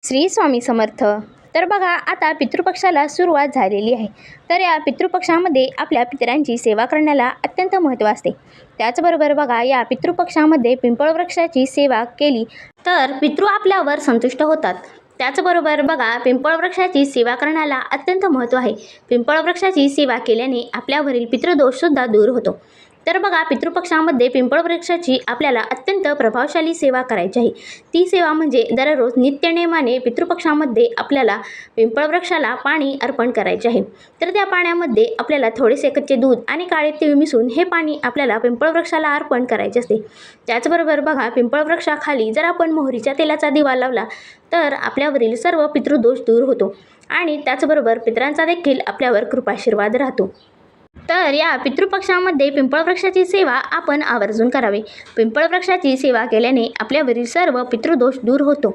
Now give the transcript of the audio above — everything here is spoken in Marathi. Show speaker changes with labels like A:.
A: श्री स्वामी समर्थ. तर बघा, आता पितृपक्षाला सुरुवात झालेली आहे. तर या पितृपक्षामध्ये आपल्या पितरांची सेवा करण्याला अत्यंत महत्त्व असते. त्याचबरोबर बघा, या पितृपक्षामध्ये पिंपळ वृक्षाची सेवा केली तर पितृ आपल्यावर संतुष्ट होतात. त्याचबरोबर बघा, पिंपळ वृक्षाची सेवा करण्याला अत्यंत महत्त्व आहे. पिंपळ वृक्षाची सेवा केल्याने आपल्यावरील पितृदोषसुद्धा दूर होतो. तर बघा, पितृपक्षामध्ये पिंपळ वृक्षाची आपल्याला अत्यंत प्रभावशाली सेवा करायची आहे. ती सेवा म्हणजे दररोज नित्यनेमाने पितृपक्षामध्ये आपल्याला पिंपळ वृक्षाला पाणी अर्पण करायचे आहे. तर त्या पाण्यामध्ये आपल्याला थोडेसे कच्चे दूध आणि काळे तीळ मिसळून हे पाणी आपल्याला पिंपळ वृक्षाला अर्पण करायचे असते. त्याचबरोबर बघा, पिंपळ वृक्षाखाली जर आपण मोहरीच्या तेलाचा दिवा लावला तर आपल्यावरील सर्व पितृदोष दूर होतो आणि त्याचबरोबर पितरांचा देखील आपल्यावर कृपाशीर्वाद राहतो. तर या पितृपक्षामध्ये पिंपळ वृक्षाची सेवा आपण आवर्जून करावी. पिंपळ वृक्षाची सेवा केल्याने आपल्यावरील सर्व पितृदोष दूर होतो.